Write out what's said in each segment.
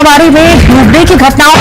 बारी में डूबने की घटनाओं।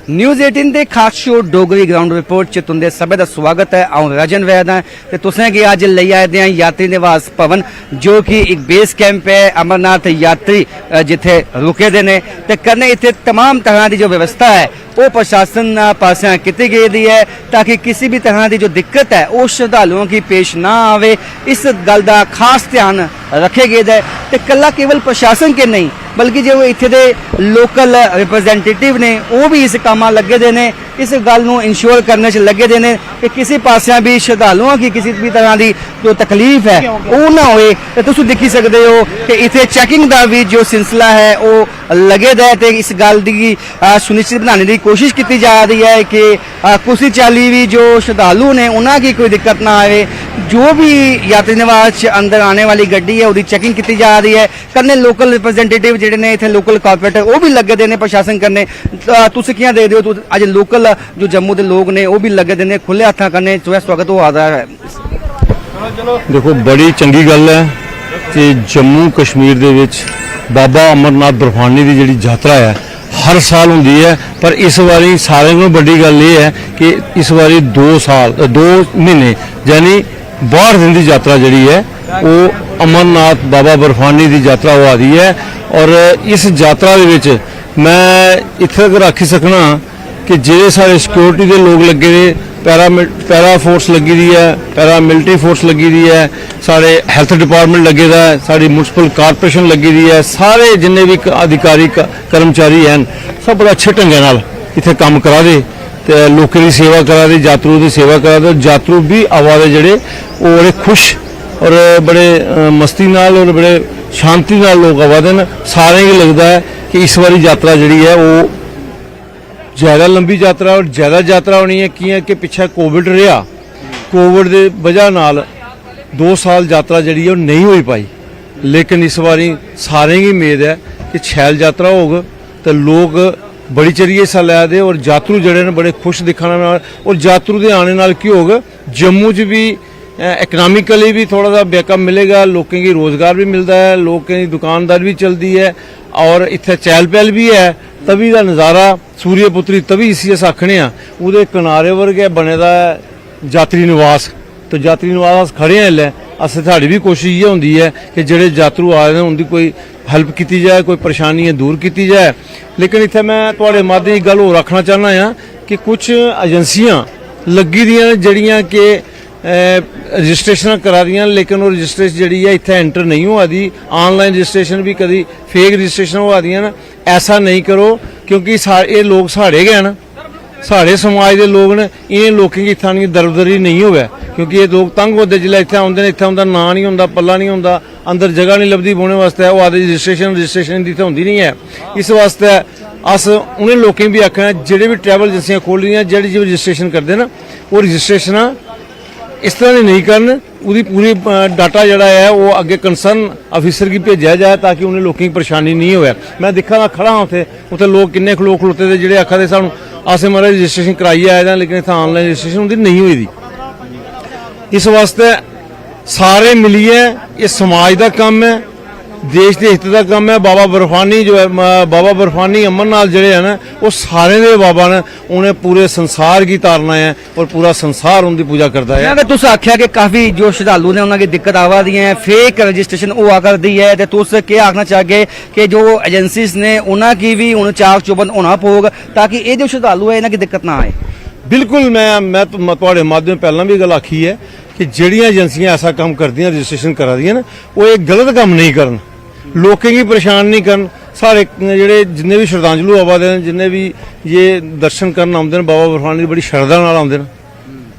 न्यूज़ 18 के खास शो डोगरी ग्राउंड रिपोर्ट च तुंदे सभे दा स्वागत है। आऊं रजन वैद हां ते तुसें गी अज लेई आए दे यात्री निवास भवन जो कि एक बेस कैंप है अमरनाथ यात्री जिथे रुके दे ने ते कन्नै इत्थे तमाम तरह की जो व्यवस्था है वो प्रशासन पास की गई है ताकि किसी भी तरह की जो दिक्कत है वो श्रद्धालुओं की पेश ना आवे। इस गल का खास ध्यान रखे गए है ते कला केवल प्रशासन के नहीं बल्कि जो इत्थे दे लोकल रिप्रेजेंटेटिव ने वो भी इस काम लगे दे ने इस गल नूं इंश्योर करने च लगे दे ने कि किसी पासिया भी श्रद्धालुओं की किसी भी तरह की जो तकलीफ है वो ना होए। ते तुसीं देखी सकते हो कि इत्थे चैकिंग का भी जो सिलसिला है वो लगे दा है ते इस गल की सुनिश्चित बनाने की कोशिश की जा रही है कि किसी चाली भी जो श्रद्धालु ने उन्हों की कोई दिक्कत ना आए। जो भी यात्री निवास अंदर आने वाली गड्डी है उसकी चैकिंग की जा रही है। कन्ने लोकल रिप्रेजेंटेटिव जिहड़े ने इत्थे लोकल कॉर्पोरेट वो भी लगे दे ने प्रशासन कन्ने। तुसीं कियां दे रहे हो अज लोकल जो जम्मू के लोग ने वो भी लगे दे ने खुले हत्थां कन्ने जो है स्वागत हो रहा है। देखो बड़ी चंगी गल है कि जम्मू कश्मीर दे विच बाबा अमरनाथ बर्फानी की जिहड़ी यात्रा है हर साल होंदी है, पर इस बारी सारे को बड़ी गल ये है कि इस बारी 2 महीने यानी 12 दिन की यात्रा जिहड़ी है वो अमरनाथ बाबा बर्फानी की यात्रा हो रही है। और इस यात्रा दे विच मैं इत्थे तक आखी सकना कि जे सारे सिक्योरिटी के लोग लगे ने पैरा फोर्स लगी दी है, पैरा मिलिट्री फोर्स लगी दी है, सारे हैल्थ डिपार्टमेंट लगे दा है, साड़ी म्यूनसिपल कारपोरेशन लगी दी है, सारे जिन्ने भी अधिकारी कर्मचारी हैं सब बड़ा अच्छे ढंगे नाल इत्थे काम करा दे ते लोगों की सेवा करा दे, यात्रु की सेवा करा दे। यात्रु भी आवा दे जेड़े वो बड़े खुश और बड़े मस्ती नाल और बड़े शांति नाल लोग आवा दे न। सारे ही लगता है कि इस बारी यात्रा जिहड़ी है वो ज़्यादा लंबी यात्रा और ज़्यादा यात्रा होनी है कि पिछे कोविड रहा, कोविड की वजह नाल 2 साल यात्रा जी नहीं हो पाई। लेकिन इस बारी सारे की उम्मीद है कि छैल यात्रा होग तो लोग बड़ी चरिए हिस्सा लै दे और यात्रु जड़े ने बड़े खुश दिखने और यात्रु के आने नाल की होग जम्मू च भी इकनॉमिकली भी थोड़ा सा बैकअप मिलेगा, लोगों की रोज़गार भी मिलता है, लोगों की दुकानदार भी चलती है और इत्थे चहल पहल भी है। तवी का नज़ारा सूर्यपुत्री तवी इसी अस आखने वो किनारे वर्गे बने दा यात्री निवास। तो यात्री निवास खड़े हैं इसलै अस साड़ी भी कोशिश ये होंदी है कि जेड़े यात्रु आ रहे हैं उनकी कोई हेल्प की जाए, कोई परेशानी दूर की जाए। लेकिन इत्थे मैं तुहाडे माध्यम गल होर रखना चाहना है कि कुछ एजेंसियां लगी दियां जड़ियां कि रजिस्ट्रेशन करा दियां लेकिन वो रजिस्ट्रेशन जी है इत्थे एंटर नहीं हुआ दी। ऑनलाइन रजिस्ट्रेशन भी कभी फेक रजिस्ट्रेशन हुआ दी ना। ऐसा नहीं करो क्योंकि ये लोग साढ़े गए ना, साढ़े समाज के लोग ने, इन लोगों की इतना दरबदरी नहीं हो क्योंकि ये लोग तंग होते जिले इतने आते हैं, इतना उनका नाँ नहीं होंगे, पल्ला नहीं होंगे, अंदर जगह नहीं लभदी बोने वास्ते, वो आदि रजिस्ट्रेशन की इतने होंगी नहीं है। इस वास्ते अस उन्हें लोगों भी आखना जेडे भी ट्रैवल एजेंसियां खोल रही जेडी जो रजिस्ट्रेशन करते हैं ना वो रजिस्ट्रेशन इस तरह नहीं करन, उसकी पूरी डाटा जड़ा है वो अगे कंसर्न ऑफिसर की भेजा जाए ताकि उन्हें लोगों की परेशानी नहीं हो। मैं दिखा खड़ा हाँ उत्थे लोग किन्ने लोग खलोते थे जेडे आखा दे सानू असें मारे रजिस्ट्रेशन कराइए आए थे लेकिन इतना ऑनलाइन रजिस्ट्रेशन उनकी नहीं हुई थी। इस वास्ते सारे मिलिए ये समाज का काम है, देश के हित का काम है। बाबा बर्फानी जो है बाबा बर्फानी अमरनाथ जड़े हैं ना वो सारे दे बाबा ने उन्हें पूरे संसार की तारना है और पूरा संसार उनकी पूजा करता है। अगर तुस आख्या कि काफी जो श्रद्धालु ने उन्होंने दिक्कत आवा दी है, फेक रजिस्ट्रेशन हुआ करती है, तो तुस क्या आखना चाहगे कि जो एजेंसीज ने उन्होंने भी उन्हें चाक चौबंद होना पवेगा ताकि ये जो श्रद्धालु है इन्हों की दिक्कत ना आए। बिल्कुल मैं तुहाडे माध्यम पहला भी गल आखी है कि जड़ियाँ एजेंसियां ऐसा काम करदियां रजिस्ट्रेशन करा दियां ना वो एक गलत काम नहीं करन, लोगों की परेशान नहीं करन। सारे जेडे जिन्ने भी श्रद्धांजलु आवा दे जिन्ने भी ये दर्शन करन आउंदे न बाबा बर्फानी की बड़ी श्रद्धा नाल आउंदे न,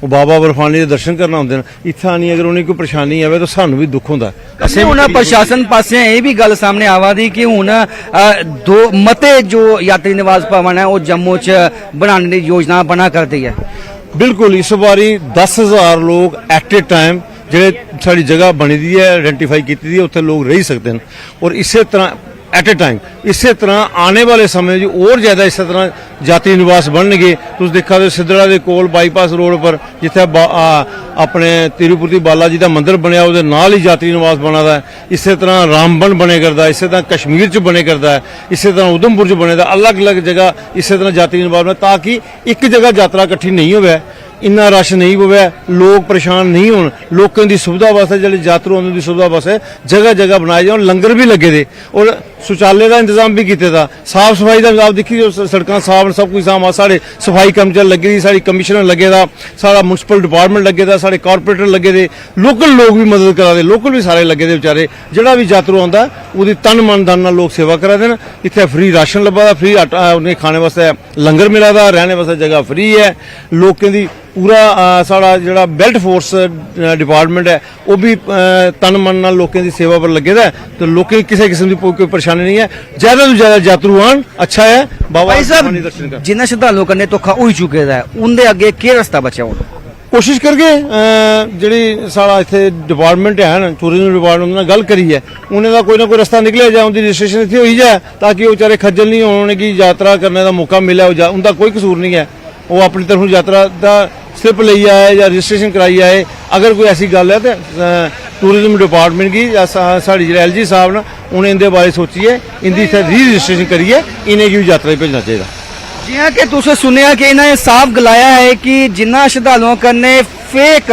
वो बाबा बर्फानी के दर्शन करना आउंदे न। इत्थे आनी अगर उन्हें कोई परेशानी आवे तो सानू भी दुख होंदा। असें हुण प्रशासन पासे ये भी गल सामने आवा दी कि हुण 2 मते जो यात्री निवास भवन है वो जम्मू च बनाने की योजना बना करती है। बिल्कुल इस बारी 10,000 लोग एट ए टाइम जेडे साड़ी जगह बनी दी है आइडेंटिफाई की उत्थे लोग रह सकते हैं और इस तरह ਐਟ ਅ ਟਾਈਮ। ਇਸੇ ਤਰ੍ਹਾਂ ਆਉਣੇ ਵਾਲੇ ਸਮੇਂ 'ਚ ਹੋਰ ਜ਼ਿਆਦਾ ਇਸੇ ਤਰ੍ਹਾਂ ਜਾਤੀ ਨਿਵਾਸ ਬਣਨਗੇ। ਤੁਸੀਂ ਦੇਖਾ ਤੇ ਸਿੱਧੜਾ ਦੇ ਕੋਲ ਬਾਈਪਾਸ ਰੋਡ ਪਰ ਜਿੱਥੇ ਆਪਣੇ ਤਿਰੂਪਤੀ ਬਾਲਾ ਜੀ ਦਾ ਮੰਦਿਰ ਬਣਿਆ ਉਹਦੇ ਨਾਲ ਹੀ ਜਾਤੀ ਨਿਵਾਸ ਬਣਦਾ ਹੈ। ਇਸੇ ਤਰ੍ਹਾਂ ਰਾਮਬਨ ਬਣੇ ਕਰਦਾ, ਇਸੇ ਤਰ੍ਹਾਂ ਕਸ਼ਮੀਰ 'ਚ ਬਣੇ ਕਰਦਾ ਹੈ, ਇਸੇ ਤਰ੍ਹਾਂ ਉਧਮਪੁਰ 'ਚ ਬਣੇ ਦਾ, ਅਲੱਗ-ਅਲੱਗ ਜਗ੍ਹਾ ਇਸੇ ਤਰ੍ਹਾਂ ਜਾਤੀ ਨਿਵਾਸ ਬਣੇ ਤਾਂ ਕਿ ਇੱਕ ਜਗ੍ਹਾ ਯਾਤਰਾ ਇਕੱਠੀ ਨਹੀਂ ਹੋਵੇ, ਇੰਨਾ ਰਸ਼ ਨਹੀਂ ਹੋਵੇ, ਲੋਕ ਪਰੇਸ਼ਾਨ ਨਹੀਂ ਹੋਣ। ਲੋਕਾਂ ਦੀ ਸੁਵਿਧਾ ਵਾਸਤੇ ਜਿਹੜੇ ਯਾਤਰੂ ਆਉਂਦੇ ਦੀ ਸੁਵਿਧਾ ਵਾਸਤੇ ਜਗ੍ਹਾ ਜਗ੍ਹਾ ਬਣਾਏ ਜਾਣ, ਲੰਗਰ ਵੀ ਲੱਗੇ ਦੇ ਔਰ ਸ਼ੌਚਾਲੇ ਦਾ ਇੰਤਜ਼ਾਮ ਵੀ ਕੀਤੇ ਦਾ, ਸਾਫ ਸਫਾਈ ਦਾ ਆਪ ਦੇਖੀ ਜੋ ਸੜਕਾਂ ਸਾਫ ਸਭ ਕੁਝ ਸਾਫ, ਸਾਡੇ ਸਫਾਈ ਕਰਮਚਾਰੀ ਲੱਗੇ ਦੀ, ਸਾਡੀ ਕਮਿਸ਼ਨਰ ਲੱਗੇ ਦਾ, ਸਾਡਾ ਮਿਊਨਿਸਪਲ ਡਿਪਾਰਟਮੈਂਟ ਲੱਗੇ ਦਾ, ਸਾਡੇ ਕਾਰਪੋਰੇਟਰ ਲੱਗੇ ਦੇ, ਲੋਕਲ ਲੋਕ ਵੀ ਮਦਦ ਕਰਾ ਦੇ, ਲੋਕਲ ਵੀ ਸਾਰੇ ਲੱਗੇ ਦੇ ਵਿਚਾਰੇ। ਜਿਹੜਾ ਵੀ ਯਾਤਰੂ ਆਉਂਦਾ ਉਹਦੀ ਤਨ ਮਨ ਧਨ ਨਾਲ ਲੋਕ ਸੇਵਾ ਕਰਾ ਦੇਣ। ਇੱਥੇ ਫ੍ਰੀ ਰਾਸ਼ਨ ਲੱਭਾ ਦਾ, ਫ੍ਰੀ ਆਟਾ ਉਹਨੇ ਖਾਣੇ ਵਾਸਤੇ ਲੰਗਰ ਮਿਲਾ ਦਾ, ਰਹਿਣੇ ਵਾਸਤੇ ਜਗ੍ਹਾ ਫ੍ਰੀ ਹੈ। ਲੋਕਾਂ ਦੀ ਪੂਰਾ ਸਾਡਾ ਜਿਹੜਾ ਬੈਲਟ ਫੋਰਸ ਡਿਪਾਰਟਮੈਂਟ ਹੈ ਉਹ ਵੀ ਤਨ ਮਨ ਨਾਲ ਲੋਕਾਂ ਦੀ ਸੇਵਾ ਪਰ ਲੱਗੇ ਦਾ ਤੇ ਲੋਕਾਂ ਕਿਸੇ ਕਿਸਮ ਦੀ ਕੋਈ ਪਰੇਸ਼ਾਨੀ ਨਹੀਂ ਹੈ। ਜ਼ਿਆਦਾ ਤੋਂ ਜ਼ਿਆਦਾ ਯਾਤਰੂ ਆਣ, ਅੱਛਾ ਹੈ। ਬਾਬਾ ਭਾਈ ਸਾਹਿਬ ਜਿਨ੍ਹਾਂ ਸ਼ਰਧਾਲੂਆਂ ਕਰਨੇ ਧੋਖਾ ਹੋਈ ਚੁੱਕੇ ਦਾ ਉਹਦੇ ਅੱਗੇ ਕੀ ਰਸਤਾ ਬਚਿਆ ਹੁਣ? ਕੋਸ਼ਿਸ਼ ਕਰਕੇ ਜਿਹੜੀ ਸਾਡਾ ਇੱਥੇ ਡਿਪਾਰਟਮੈਂਟ ਹੈ ਨਾ ਟੂਰਿਜ਼ਮ ਡਿਪਾਰਟਮੈਂਟ ਨਾਲ ਗੱਲ ਕਰੀ ਹੈ, ਉਹਨਾਂ ਦਾ ਕੋਈ ਨਾ ਕੋਈ ਰਸਤਾ ਨਿਕਲਿਆ ਜਾ, ਉਹਦੀ ਰਜਿਸਟ੍ਰੇਸ਼ਨ ਇੱਥੇ ਹੋਈ ਜਾਏ ਤਾਂ ਕਿ ਉਹ ਵਿਚਾਰੇ ਖੱਜਲ ਨਹੀਂ ਹੋਣ ਕਿ ਯਾਤਰਾ ਕਰਨੇ ਦਾ ਮੌਕਾ ਮਿਲਿਆ, ਉਹਦਾ ਕੋਈ ਕਸੂਰ ਨਹੀਂ ਹੈ। ਉਹ ਆਪਣੀ ਤਰਫੋਂ ਯਾਤਰਾ ਦਾ ਸਲਿੱਪ ਲਈ ਆਏ ਜਾਂ ਰਜਿਸਟ੍ਰੇਸ਼ਨ कराई आए। अगर कोई ऐसी गल है तो टूरिज्म डिपार्टमेंट की साड़ी जो LG साहब ने उन्हें इनके बारे सोचिए, इनकी री रजिस्ट्रेशन करिए, इन्हें भी यात्रा भेजना चाहिए। जी हाँ कि तुसें सुनिया कि इन्होंने साफ गलाया है कि जिन्ना श्रद्धालुओं कन्ने फेक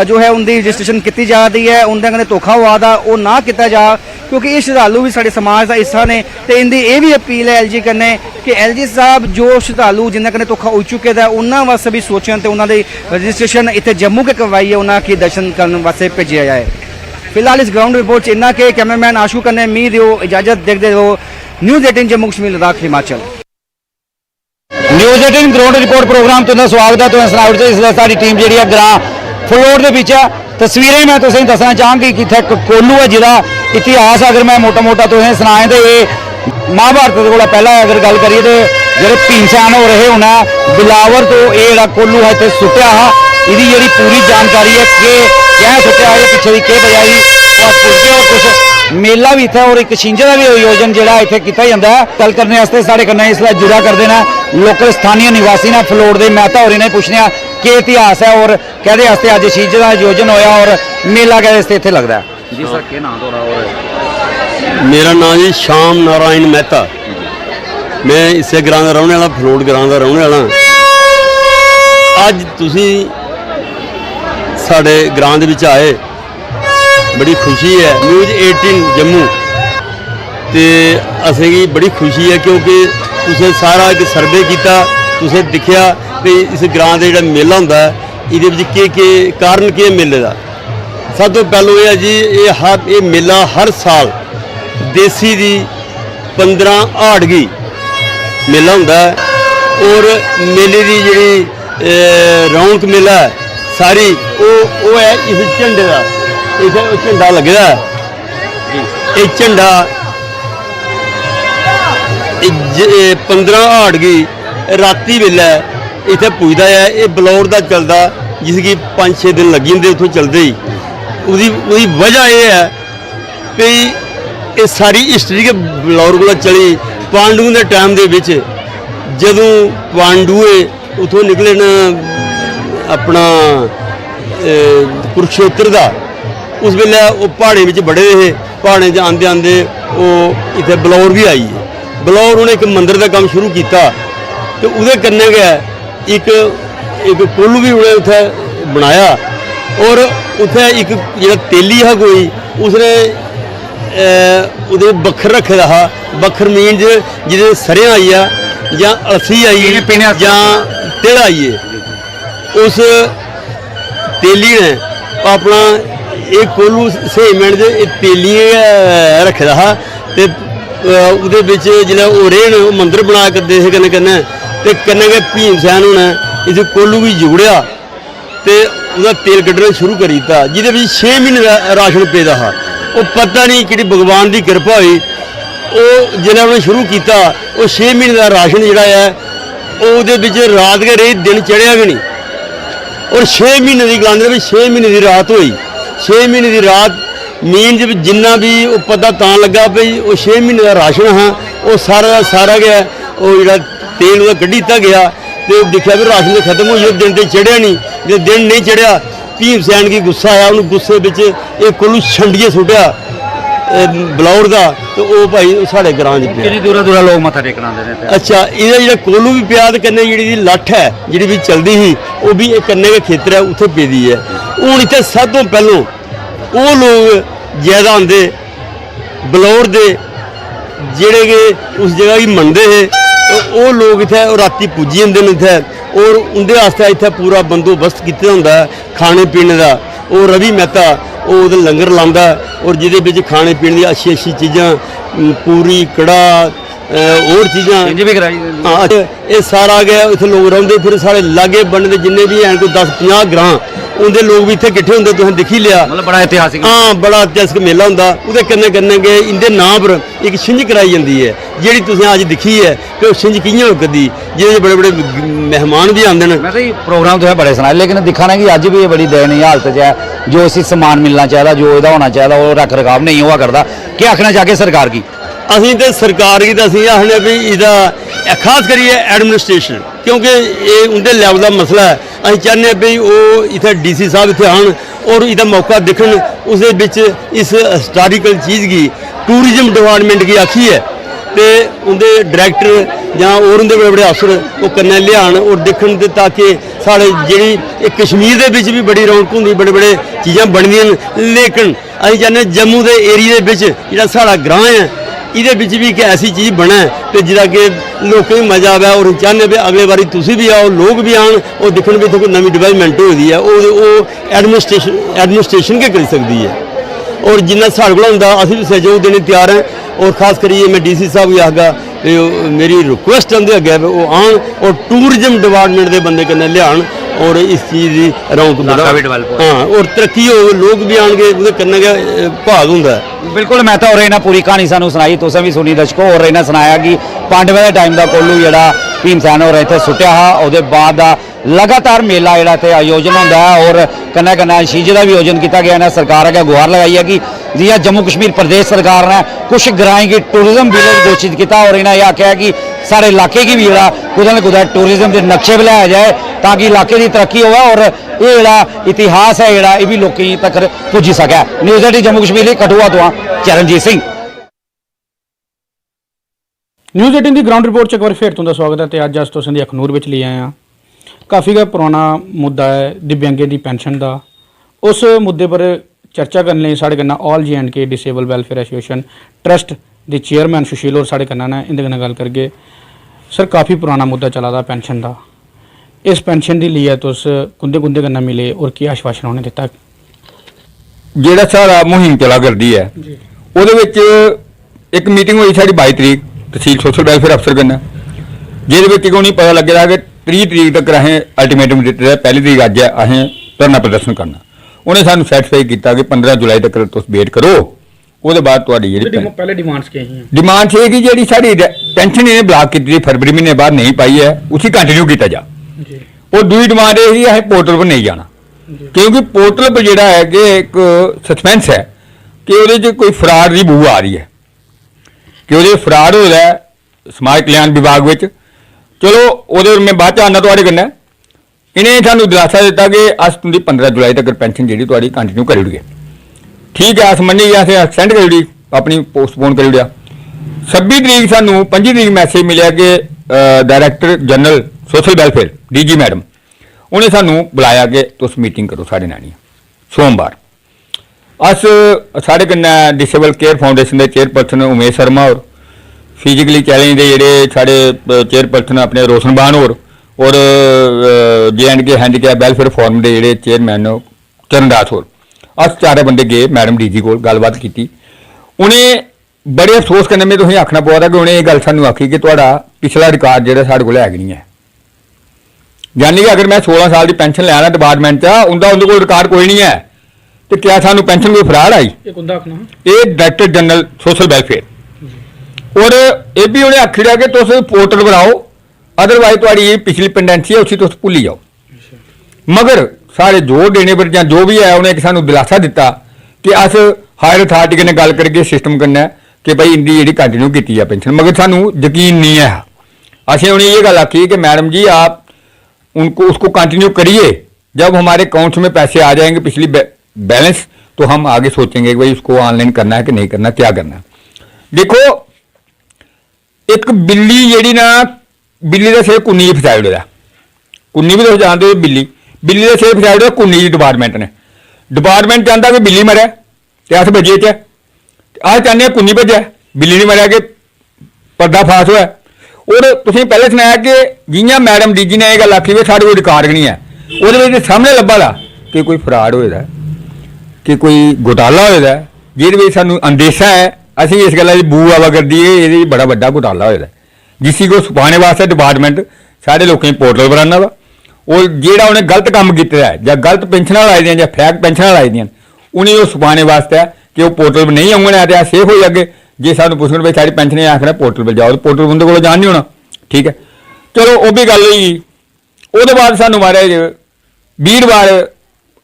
जो है उनकी रजिस्ट्रेशन की जा रही है, उनके कन्ने धोखा हुआ दा वो ना किया जा, क्योंकि ये श्रद्धालु भी साडे समाज का हिस्सा ने। तो इनकी ये भी अपील है LG कन्ने कि LG साहब जो श्रद्धालु जिन्हें कन्ने धोखा हो चुके दा उन्होंने वास्ते भी सोचन तो उन्होंने रजिस्ट्रेशन इतने जम्मू के करवाई है, उन्होंने दर्शन करने वास्ते भेजा जाए। फिलहाल इस ग्राउंड रिपोर्ट इन्ना के कैमरामैन आशू कन्ने मी दियो इजाजत, देखते रहो news 18 Jammu Kashmir Ladakh Himachal. News 18 ground report program तुहाडा स्वागत है। तुहां सनाउट से इसलिए साडी टीम जिहड़ी है ग्रां फलोर दे विच है। तस्वीरें मैं तुसें दसना चाहांगी कि इत्थे कोल्लू है जिहदा इतिहास अगर मैं मोटा मोटा तुसें सनाए तो ये महाभारत दे कोला पहला अगर गल करिए तो जेह्ड़े भीमसेन हो रहे होना बिलावर तो ये जेह्ड़ा कोल्लू है इत्थे सुट्टिया हा, इहदी जेह्ड़ी पूरी जानकारी है कि क्या सुट्टिया है, पिछे दी केह् वजह ही और पुछदे हो कुछ मेला भी इत्थे और एक छिंज का भी आयोजन जिहड़ा इत्थे कीता जांदा है। गल करने वास्ते साडे कन्नै इसलै जुड़ा करदे ने लोकल स्थानीय निवासी ने फलोर दे मेहता होरें ने पुछने कि इतिहास है और कहदे वास्ते अज छिंज का आयोजन होया और मेला कहदे वास्ते इत्थे लगदा है। जी सर क्या नाम थोड़ा? और मेरा नाम जी श्याम नारायण मेहता, मैं इसे ग्रां दा रहने वाला, फलोट ग्रां दा रहने वाला। अज तुसी साडे ग्रां दे विच आए, बड़ी खुशी है। न्यूज़ 18 जम्मू ते असेंगी बड़ी खुशी है क्योंकि तुसें सारा एक सर्वे किया, तुसें दिखिया कि इस ग्रां दे जिहड़ा मेला हुंदा है इहदे विच केह् कारण केह् मेले दा। सब तो पहलों यह है जी ये मेला हर साल देसी दी 15 हाड़गी मेला हुंदा है और मेले दी जिहड़ी रौनक मेला है सारी वो है इस झंडे का। इसे झंडा लगे दा ये झंडा 15 हाड़गी राती वेले इत्थे पुजदा है। ये बलौर दा चलदा जिसकी 5-6 दिन लगी जंदे उत्थों चलदे ही। उसकी वजह यह है कि ये सारी हिस्टरी के बलौर कोला चली पांडुओं के टाइम के विच जदों पांडुए उतों निकले न अपना कुरुक्षेत्र का, उस वेले वो प्हाड़े में बड़े रहे, प्हाड़े च आंदे आंदे वो इत्थे बलौर भी आई है। बलौर उन्हें एक मंदिर का काम शुरू किया तो उहदे कन्नै गै एक पुल भी उन्हें उत्थे बनाया और उत्थे एक जिहड़ा तेली हा कोई उसने उहदे बक्खर रखे दा हा। बक्खर मीन जिहदे सरें आई आ जां अलसी आई जां तिल आई है, उस तेली ने अपना एक कोलू स्हेई मिनट दे तेली रखे दा हा ते उहदे विच जिहड़ा ओह रेह् ओह मंदिर बना करदे हे कन्नै कन्नै ते कन्नै गै भीमसेन ने इस कोलू भी जुगड़िया ते उसदा तेल कड्ढना शुरू करी दित्ता जिहदे विच 6 महीने दा राशन पेदा हा। वो पता नहीं कि भगवान की कृपा हुई वो जिहड़ा उन्हें शुरू किया वो 6 महीने का राशन जिहड़ा है ਉਹਦੇ ਵਿੱਚ रात गै रही, दिन चढ़िया भी नहीं। और 6 महीने की गल 6 महीने की रात हुई, 6 महीने की रात ਮੀਨ ਜ ਜਿੰਨਾ ਵੀ ਉਹ ਪਤਾ ਤਾਂ ਲੱਗਾ ਵੀ ਉਹ 6 ਮਹੀਨੇ ਦਾ ਰਾਸ਼ਨ ਹਾਂ ਉਹ ਸਾਰਾ ਗਿਆ ਉਹ ਜਿਹੜਾ ਤੇਲ ਉਹਦਾ ਕੱਢੀ ਦਿੱਤਾ ਗਿਆ ਤੇ ਦੇਖਿਆ ਵੀ ਰਾਸ਼ਨ ਤੇ ਖਤਮ ਹੋ ਗਿਆ ਦਿਨ ਤੇ ਚੜਿਆ ਨਹੀਂ ਜੇ ਦਿਨ ਨਹੀਂ ਚੜਿਆ ਭੀਮ ਸੈਨ ਕੀ ਗੁੱਸਾ ਆਇਆ ਉਹਨੂੰ ਗੁੱਸੇ ਵਿੱਚ ਇਹ ਕੋਲੋਂ ਛੰਡੀਏ ਸੁੱਟਿਆ ਬਲੌਰ ਦਾ ਤੇ ਉਹ ਭਾਈ ਸਾਡੇ ਗਰਾਂ 'ਚ ਪਿਆ ਕਿੰਨੀ ਦੂਰਾ ਲੋਕ ਮੱਥਾ ਟੇਕਣ ਆਉਂਦੇ ਨੇ ਅੱਛਾ ਇਹਦਾ ਜਿਹੜਾ ਕੋਲੂ ਵੀ ਪਿਆ ਤੇ ਕੰਨੇ ਜਿਹੜੀ ਦੀ ਲੱਠ ਹੈ ਜਿਹੜੀ ਵੀ ਚਲਦੀ ਸੀ ਉਹ ਵੀ ਇਹ ਕੰਨੇ ਦਾ ਖੇਤਰ ਹੈ ਉੱਥੇ ਪੈਦੀ ਹੈ ਹੁਣ ਇੱਥੇ ਸਭ ਤੋਂ ਪਹਿਲੋਂ ਉਹ ਲੋਕ ਜ਼ਿਆਦਾ ਆਉਂਦੇ ਬਲੌਰ ਦੇ ਜਿਹੜੇ ਕਿ ਉਸ ਜਗ੍ਹਾ ਹੀ ਮੰਨਦੇ ਹੈ ਉਹ ਲੋਕ ਇੱਥੇ ਉਹ ਰਾਤੀ ਪੁੱਜੀ ਜਾਂਦੇ ਨੇ ਇੱਥੇ ਔਰ ਉਹਦੇ ਵਾਸਤੇ ਇੱਥੇ ਪੂਰਾ ਬੰਦੋਬਸਤ ਕੀਤਾ ਹੁੰਦਾ ਖਾਣੇ ਪੀਣੇ ਦਾ ਉਹ ਰਵੀ ਮਹਿਤਾ ਉਹ ਉਹਦੇ ਲੰਗਰ ਲਾਉਂਦਾ ਔਰ ਜਿਹਦੇ ਵਿੱਚ ਖਾਣੇ ਪੀਣੇ ਦੀ ਅੱਛੀ ਚੀਜ਼ਾਂ ਪੂਰੀ ਕੜਾ ਹੋਰ ਚੀਜ਼ਾਂ ਇੰਜ ਵੀ ਕਰਾਈ ਹਾਂ ਇਹ ਸਾਰਾ ਆ ਗਿਆ ਇੱਥੇ ਲੋਕ ਰਹਿੰਦੇ ਫਿਰ ਸਾਰੇ ਲਾਗੇ ਬੰਨ ਦੇ ਜਿੰਨੇ ਵੀ ਹਨ ਕੋਈ 10-50 ਗ੍ਰਾਂ ਉਹਦੇ ਲੋਕ ਵੀ ਇੱਥੇ ਇਕੱਠੇ ਹੁੰਦੇ ਤੁਸੀਂ ਦਿਖ ਹੀ ਲਿਆ ਮਤਲਬ ਬੜਾ ਇਤਿਹਾਸਿਕ ਹਾਂ ਬੜਾ ਇਤਿਹਾਸਿਕ ਮੇਲਾ ਹੁੰਦਾ ਉਹਦੇ ਕੰਨੇ ਗਏ ਇਹਦੇ ਨਾਂ ਪਰ ਇੱਕ ਛਿੰਝ ਕਰਾਈ ਜਾਂਦੀ ਹੈ ਜਿਹੜੀ ਤੁਸੀਂ ਅੱਜ ਦਿਖੀ ਹੈ ਕਿ ਉਹ ਛਿੰਝ ਕਿਵੇਂ ਕਦੀ ਜਿਹਦੇ ਬੜੇ ਮਹਿਮਾਨ ਵੀ ਆਉਂਦੇ ਨੇ ਮੈਂ ਤਾਂ ਇਹ ਪ੍ਰੋਗਰਾਮ ਤੁਸੀਂ ਬੜੇ ਸੁਣਾਏ ਲੇਕਿਨ ਦਿਖਾਣਾ ਕਿ ਅੱਜ ਵੀ ਇਹ ਬੜੀ ਦयनीय ਹਾਲਤ 'ਚ ਹੈ ਜੋ ਅਸੀਂ ਸਮਾਨ ਮਿਲਣਾ ਚਾਹੀਦਾ ਜੋ ਇਹਦਾ ਹੋਣਾ ਚਾਹੀਦਾ ਉਹ ਰੱਖ ਰਖਾਵ ਨਹੀਂ ਹੋਆ ਕਰਦਾ ਕੀ ਆਖਣਾ ਚਾਹ ਕੇ ਸਰਕਾਰ ਕੀ ਅਸੀਂ ਤੇ ਸਰਕਾਰ ਕੀ ਤਾਂ ਅਸੀਂ ਆਖਣੇ ਵੀ ਇਹਦਾ ਖਾਸ ਕਰੀਏ ਐਡਮਿਨਿਸਟ੍ਰੇਸ਼ਨ ਕਿਉਂਕਿ ਇਹ ਉਹਦੇ ਲੈਵਲ ਦਾ ਮਸਲਾ ਹੈ ਅਸੀਂ ਚਾਹੁੰਦੇ ਹਾਂ ਵੀ ਉਹ ਇੱਥੇ ਡੀਸੀ ਸਾਹਿਬ ਇੱਥੇ ਆਉਣ ਔਰ ਇਹਦਾ ਮੌਕਾ ਦੇਖਣ ਉਸ ਦੇ ਵਿੱਚ ਇਸ ਹਿਸਟੋਰੀਕਲ ਚੀਜ਼ ਕੀ ਟੂਰਿਜ਼ਮ ਡਿਪਾਰਟਮੈਂਟ ਕੀ ਆਖੀ ਹੈ ਤੇ ਉਹਦੇ ਡਾਇਰੈਕਟਰ ਜਾਂ ਹੋਰ ਉਹਦੇ ਬੜੇ ਅਫਸਰ ਉਹ ਕੰਨੇ ਲਿਆਉਣ ਔਰ ਦੇਖਣ ਤੇ ਤਾਂ ਕਿ ਸਾਡੇ ਜਿਹੜੀ ਇਹ ਕਸ਼ਮੀਰ ਦੇ ਵਿੱਚ ਵੀ ਬੜੀ ਰੌਣਕ ਹੁੰਦੀ ਬੜੇ ਚੀਜ਼ਾਂ ਬਣਦੀਆਂ ਲੇਕਿਨ ਅਸੀਂ ਚਾਹੁੰਦੇ ਜੰਮੂ ਦੇ ਏਰੀਏ ਦੇ ਵਿੱਚ ਜਿਹੜਾ ਸਾਡਾ ਗ੍ਰਾਂ ਹੈ ਇਹਦੇ ਵਿੱਚ ਵੀ ਇੱਕ ਐਸੀ ਚੀਜ਼ ਬਣੇ ਤੇ ਜਿਹਦਾ ਕਿ ਲੋਕਾਂ ਨੂੰ ਮਜ਼ਾ ਆਵੇ ਔਰ ਚਾਹੁੰਦੇ ਵੀ ਅਗਲੇ ਵਾਰੀ ਤੁਸੀਂ ਵੀ ਆਓ ਲੋਕ ਵੀ ਆਉਣ ਉਹ ਦੇਖਣ ਵੀ ਇੱਥੇ ਕੋਈ ਨਵੀਂ ਡਿਵੈਲਪਮੈਂਟ ਹੋਈ ਹੈ ਉਹ ਐਡਮਿਨਿਸਟ੍ਰੇਸ਼ਨ ਕੇ ਕਰ ਸਕਦੀ ਹੈ ਔਰ ਜਿੰਨਾ ਸਾਡੇ ਕੋਲ ਹੁੰਦਾ ਅਸੀਂ ਵੀ ਸਹਿਯੋਗ ਦੇਣੇ ਤਿਆਰ ਹਾਂ ਔਰ ਖਾਸ ਕਰੀਏ ਮੈਂ ਡੀਸੀ ਸਾਹਿਬ ਵੀ ਆਖਗਾ ਮੇਰੀ ਰਿਕੁਐਸਟ ਹੁੰਦੇ ਅੱਗੇ ਉਹ ਆਉਣ ਔਰ ਟੂਰਿਜ਼ਮ ਡਿਪਾਰਟਮੈਂਟ ਦੇ ਬੰਦੇ ਕੰਨੇ ਲਿਆਉਣ ਔਰ ਇਸ ਚੀਜ਼ ਦੀ ਰੌਣਕ ਹਾਂ ਔਰ ਤਰੱਕੀ ਹੋਵੇ ਲੋਕ ਵੀ ਆਣਗੇ ਉਹਦੇ ਕੰਨੇ ਭਾਗ ਹੁੰਦਾ ਬਿਲਕੁਲ ਮੈਂ ਤਾਂ ਹੋਰ ਇਹਨਾਂ ਪੂਰੀ ਕਹਾਣੀ ਸਾਨੂੰ ਸੁਣਾਈ ਤੁਸੀਂ ਵੀ ਸੁਣੀ ਦਰਸ਼ਕੋ ਹੋਰ ਇਹਨਾਂ ਸੁਣਾਇਆ ਕਿ ਪਾਂਡਵਾਂ ਦੇ ਟਾਈਮ ਦਾ ਕੋਲੂ ਜਿਹੜਾ ਭੀਮ ਸੈਨ ਹੋਰ ਇੱਥੇ ਸੁੱਟਿਆ ਹਾ ਉਹਦੇ ਬਾਅਦ ਦਾ ਲਗਾਤਾਰ ਮੇਲਾ ਜਿਹੜਾ ਇੱਥੇ ਆਯੋਜਨ ਹੁੰਦਾ ਹੈ ਔਰ ਕੰਨਾ ਸ਼ੀਜ ਦਾ ਵੀ ਆਯੋਜਨ ਕੀਤਾ ਗਿਆ ਨਾ ਸਰਕਾਰ ਅੱਗੇ ਗੁਹਾਰ ਲਗਾਈ ਹੈ ਕਿ जिया जम्मू कश्मीर प्रदेश सरकार ने कुछ ग्राएं की टूरिज्म विलेज घोषित किया और इन्हें यह आख्या कि सारे इलाके की भी जरा कुछ न कुछ टूरिज्म के नक्शे भी लाया जाए ताकि इलाके की तरक्की हो और ये जरा इतिहास है जरा ये भी लोगों तक पुजी सके। न्यूज़ 18 जम्मू कश्मीर कठुआ तो चरणजीत सिंह। न्यूज़ 18 की ग्राउंड रिपोर्ट एक बार फिर तुहाडा स्वागत है तो अज अस तुहां दी अखनूर विच ले आए हैं। काफ़ी का पुराना मुद्दा है दिव्यांगें की पेंशन का। उस मुद्दे पर चर्चा करने लिए साढ़े कन्नै all J&K disable welfare association trust के चेयरमैन सुशील और साढ़े कन्नै ने इंदे कन्नै गल करगे। सर काफ़ी पुराना मुद्दा चला दा पेंशन का। इस पेंशन के लिए तुस कुंदे कुंदे कन्नै मिले और क्या आश्वासन उन्हें दिता? ਜਿਹੜਾ ਸਾਡਾ ਮੁਹਿੰਮ ਚਲਾ ਕਰਦੀ ਹੈ ਉਹਦੇ ਵਿੱਚ ਇੱਕ ਮੀਟਿੰਗ ਹੋਈ ਸਾਡੀ 22 ਤਰੀਕ ਤਹਿਸੀਲ ਸੋਸ਼ਲ ਵੈਲਫੇਅਰ ਅਫਸਰ ਕन्नै ਜਿਹਦੇ ਵਿੱਚ ਕੋਈ ਨਹੀਂ ਪਤਾ ਲੱਗਿਆ ਕਿ 30 ਤਰੀਕ ਤੱਕ ਅਸੀਂ ਅਲਟੀਮੇਟਮ ਦਿੱਤਾ ਪਹਿਲੀ ਤਰੀਕ ਅੱਜ ਹੈ ਅਸੀਂ ਧਰਨਾ ਪ੍ਰਦਰਸ਼ਨ ਕਰਨਾ। ਉਹਨੇ ਸਾਨੂੰ ਸੈਟੀਸਫਾਈ ਕੀਤਾ ਕਿ 15 ਜੁਲਾਈ ਤੱਕ ਤੁਸੀਂ ਵੇਟ ਕਰੋ ਉਹਦੇ ਬਾਅਦ ਤੁਹਾਡੀ ਜਿਹੜੀ पहले डिमांड्स क्या हैं? डिमांड है कि ਜਿਹੜੀ ਸਾਡੀ ਪੈਨਸ਼ਨ ਇਹਨੇ ਬਲਾਕ ਕੀਤੀ ਸੀ ਫਰਵਰੀ ਮਹੀਨੇ ਬਾਅਦ ਨਹੀਂ ਪਾਈ ਹੈ ਉਸੇ ਕੰਟੀਨਿਊ ਕੀਤਾ ਜਾ। ਉਹ ਦੂਜੀ ਡਿਮਾਂਡ ਇਹ ਸੀ ਅਸੀਂ ਪੋਰਟਲ 'ਤੇ ਨਹੀਂ ਜਾਣਾ ਕਿਉਂਕਿ ਪੋਰਟਲ 'ਤੇ ਜਿਹੜਾ ਹੈ ਕਿ ਇੱਕ ਸਸਪੈਂਸ ਹੈ ਕਿ ਉਹਦੇ 'ਚ ਕੋਈ ਫਰਾਡ ਦੀ ਬੂ ਆ ਰਹੀ ਹੈ ਕਿ ਉਹਦੇ ਫਰਾਡ ਹੋ ਰਿਹਾ ਸਮਾਜ ਕਲਿਆਣ ਵਿਭਾਗ ਵਿੱਚ। ਚਲੋ ਉਹਦੇ ਮੈਂ ਬਾਅਦ 'ਚ ਆਉਣਾ ਤੁਹਾਡੇ ਕन्नै इन्हें सानू दिलासा दिता कि अस तुंदी 15 जुलाई तक पेंशन जी थोड़ी कंटिन्यू करी ओड़िए। ठीक है अस मन्नी असें एक्सटेंड करी ओड़ी अपनी पोस्टपोन करी ओड़िया। 26 तरीक सानू 25 तरीक मैसेज मिले कि director general social welfare DG madam उन्हें सानू बुलाया कि तुस मीटिंग करो साढ़े नानी सोमवार। अस साढ़े कन्नै डिसेबल केयर फाउंडेशन के चेयरपर्सन उमेश शर्मा और फिजिकली चैलेंज के जोड़े साढ़े चेयरपर्सन अपने रोशन बान और J&K हैंडीकैप वेलफेयर फोरम के जोड़े चेयरमैन चरणदास होर अस चारे बंदे गए मैडम DG को गलबात की। उन्हें बड़े अफसोस करने में तुसें आखना पवा कि उन्हें ये गल सानू आखी कि तुहाडा पिछला रिकॉर्ड जो साढ़े कोल है नहीं है। यानी कि अगर मैं 16 साल की पेंशन लैना डिपार्टमेंट उनका कोई रिकॉर्ड कोई नहीं है तो क्या सानू पेंशन कोई फराड आई? ये डायरैक्टर जनरल सोशल वेलफेयर और ये भी उन्हें आखी रहा कि तुस पोर्टल बनाओ अदरवाइज थोड़ी पिछली पेंडेंसी है उसी तुस भुल्ली जाओ। मगर सारे जोर देने पर जो भी है उन्हें सानू दिलासा दिता कि अस हायर अथॉरिटी कन्नै गल करके सिस्टम कन्नै कि भाई इंदी जेह्ड़ी कंटिन्यू कीती जा पेंशन, मगर सानू यकीन नहीं है। असें उन्हें ये गल आखी कि मैडम जी आप उनको उसको कंटिन्यू करिए, जब हमारे अकाउंट्स में पैसे आ जाएंगे पिछली बैलेंस तो हम आगे सोचेंगे कि भाई उसको ऑनलाइन करना है कि नहीं करना, क्या करना है। देखो एक बिल्ली जेह्ड़ी ना, बिल्ली का सिर कुन्नी फसाई ओड़े दा, कुन्नी भी तुस जानदे हो, बिल्ली का सिर फसाई ओड़े कुन्नी डिपार्टमेंट ने। डिपार्टमेंट चाहता कि बिल्ली मरै ते अस बचे च, अस चाहते हैं कुन्नी भज्जै, बिल्ली नहीं मरै कि पर्दा फाश होऐ। और तुसें पहले सनाया कि जियां मैडम डीजी ने यह गल आखी भी साढ़े कोल रिकॉर्ड नहीं है, वो सामने लब्भा दा कि कोई फ्रॉड होए दा कि कोई घोटाला होए दा, जिहदे विच सानूं अंदेशा है, असीं इस गल्ला दी बू आवा करदी है ये बड़ा बड़ा घोटाला होए दा, जिसी को छुपाने वास्ते डिपार्टमेंट साढ़े लोकें पोर्टल बनाना वा। और जेड़ा उन्हें गलत काम कीता है जां गलत पेंशनां लाई दियां जां फैक पेंशनां लाई दियां, उन्हें वो छुपाने वास्ते कि वो पोर्टल पर नहीं आउंगन ते सेफ हो जागे। जे सानूं पुछण भाई साड़ी पेंशन आखना पोर्टल पर जाओ, तो पोर्टल बंदे कोल जान नहीं होना, ठीक है। चलो वो भी गल होई। उसदे बाद सानूं महाराज वीरवार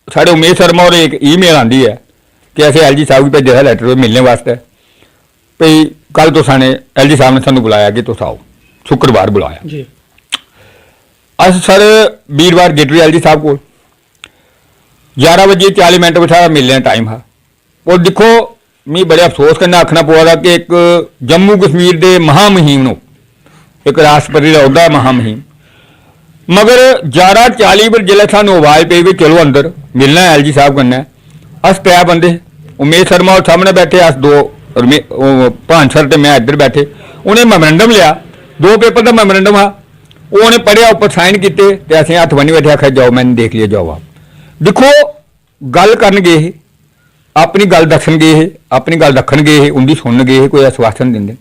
साढ़े उमेश शर्मा और एक ईमेल आती है कि असें LG साहब की भेजे लैटर मिलने वास्ते, भाई कल तो साने LG साहब ने सानूं बुलाया कि तुस आओ, शुक्रवार बुलाया जी। अस सर वीरवार गेटवे LG साहब को 11:40 बिठा मिलने टाइम हा। और देखो मैं बड़े अफसोस कन्नै आखना पवा दा कि एक जम्मू कश्मीर के महामहिम नूं एक राष्ट्रपति का अहुदा महामहिम, मगर 11:40 पर जिसलै सानूं आवाज़ पई कि चलो अंदर मिलना है LG साहब कन्नै, अस 3 बंदे, उमेश शर्मा और सामने बैठे, अस 2 भान सर ते मैं इधर बैठे। उन्हें मैमोरेंडम लिया, 2 पेपर का मैमोरेंडम हा, उन्हें पढ़िया उपर साइन किए तो असें हत्थ बन्नी बैठे आखिया जाओ मैंने देख लिया जाओ आप। देखो गल करन गए, अपनी गल दसन गए, अपनी गल रखन गए, उनकी सुन गए, कोई आश्वासन देंगे।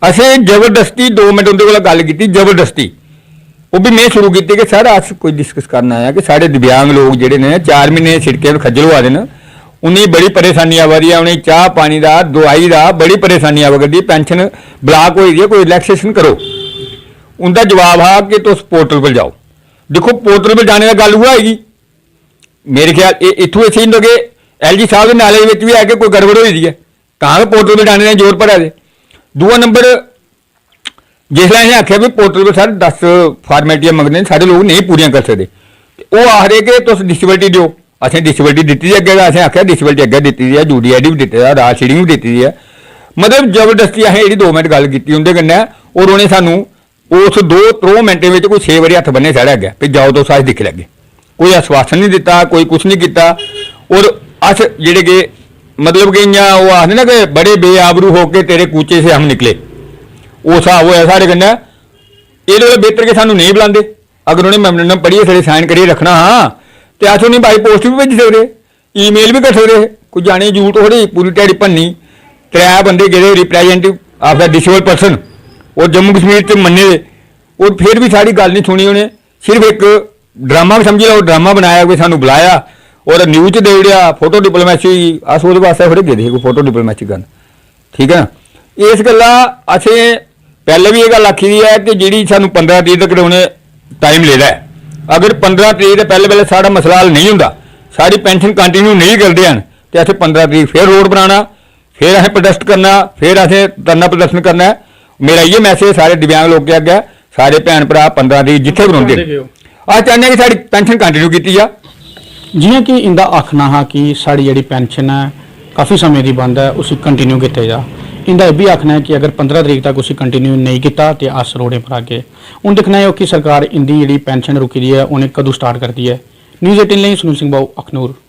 असें जबरदस्ती 2 मिनट उनके कोल गल की, जबरदस्ती वो भी मैं शुरू की कि सर अस कोई डिस्कस करना आया कि साढ़े दिव्यांग लोग जोड़े ने 4 महीने छिड़के खज्जल हुआ दे न, उन्हें बड़ी परेशानी आवा रही है, उन्हें चाह पानी का दवाई का बड़ी परेशानी आवा करती, पेंशन ब्लॉक हो रही है, कोई रिलैक्सेशन करो। उनका जवाब है कि तुम पोर्टल पर जाओ। देखो पोर्टल पर जाने का गल हुआ आएगी, मेरे ख्याल इतों इसे ही लगे LG साहब के नाले भी है कि कोई गड़बड़ हुई है, तां पोर्टल पर जाने का जोर भरा दे। दूआ नंबर जिसलै असें आख्या भी पोर्टल पर सर 10 फार्मैलिटियां मंगदे सारे लोग नहीं पूरियां कर सकते, वो आखदे कि तुस डिसेबिलिटी दिओ। असें डिसेबिलिटी दित्ती दी अग्गे, असें आख्या डिसेबिलिटी अग्गे दित्ती दी है, UDID भी दित्ते दा, राज शीडिंग भी दित्ती दी है। मतलब जबरदस्ती असें जेह्ड़ी 2 मिनट गल कीती उंदे कन्नै, और उन्हें सानूं उस 2-3 मिनटें में कोई 6 बारी हत्थ बन्ने साढ़े अग्गे भी जाओ तुस अस दिक्खी लैगे। कोई आश्वासन नहीं दिता, कोई कुछ नहीं किया। और अस जेह्ड़े कि मतलब कि इ'यां वो आखदे ना कि बड़े बेआबरू होकर तेरे कूचे से हम निकले, वो हिसाब होया साढ़े कन्नै। एह्दे कोला बेहतर कि सानूं नहीं बुलांदे, अगर उन्हें मैमोरेंडम पढ़िए साढ़े साइन करियै रखना हाँ तो अस उन्हें बाई पोस्ट भी भेजी सकदे, ईमेल भी कर सकदे। कोई जाने जरूरत थोड़ी पूरी ध्याड़ी भन्नी। 3 बंदे गेदे रिप्रैजेंटेटिव ऑफ द डिसेबल पर्सन और जम्मू कश्मीर से मन्ने दे, और फिर भी साड़ी गल नहीं सुनी उन्हें, सिर्फ एक ड्रामा समझी लो, ड्रामा बनाया कोई सानूं बुलाया और न्यूज़ दे ओड़िया, फोटो डिप्लोमैसी होई। अस ओहदे वास्ते थोड़े गेदे कोई फोटो डिप्लोमैसी करन, ठीक है ना। इस गल्ला असें पहले भी ये गल आखी दी है कि जिहड़ी सानूं 15 तरीक तक उन्हें टाइम लेदा है, अगर 15 तरीक तो पहले साड़ा मसला हल नहीं हुंदा, साड़ी पेंशन कंटिन्यू नहीं करते हैं तो असें 15 तरीक फिर रोड बनाना, फिर असें प्रोटेस्ट करना, फिर असें धरना प्रदर्शन करना है। मेरा ये मैसेज सारे दिव्यांग लोग के अग्गे, सारे भैन भरा 15 तरीक जिथे बनौंदे अस चाहते हैं कि साड़ी पेंशन कंटिन्यू की जा। जियां कि इंदा आखना हा कि साड़ी जिहड़ी पेंशन है काफ़ी समय की बंद है, उसी कंटिन्यू किया जा। इंदा यह भी आखना है कि अगर 15 तरीक तक उसी कंटिन्यू नहीं किया तो अस रोडें पर आगे। हूँ देखना है कि सरकार इंदी जी पेंशन रुकी दी है उन्हें कदों स्टार्ट करती है। न्यूज़ 18 ਲਈ सुनील सिंह बाऊ अखनूर।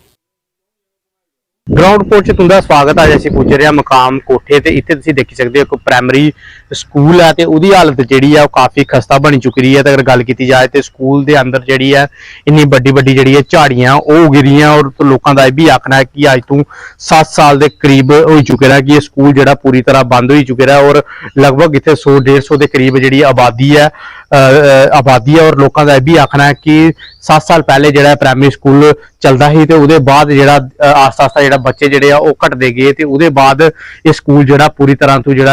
ग्राउंड रिपोर्ट च तुंदा स्वागत है। असीं पुज्ज रहे मकाम कोठे ते इत्थे तुसीं देखी सकदे हो एक प्राइमरी स्कूल है ते उहदी हालत जिहड़ी है काफ़ी खस्ता बनी चुकी है। ते अगर गल कीती जाए तो स्कूल दे अंदर जिहड़ी है इन्नी बड्डी बड्डी जिहड़ी है झाड़ियां ओह उग रहियां और लोकां दा इह भी आखना है कि अज तों 7 साल दे करीब हो चुके हैं कि ये स्कूल जिहड़ा पूरी तरह बंद हो चुके है और लगभग इत्थे 100-150 के करीब जिहड़ी आबादी है और लोगों का यह भी आखना है कि 7 साल पहले जो प्राइमरी स्कूल चलता ही तो उसके बाद जो आस्ता आस्ता जो बच्चे जोड़े घटते गए तो उसके बाद ये स्कूल जो पूरी तरह तो जो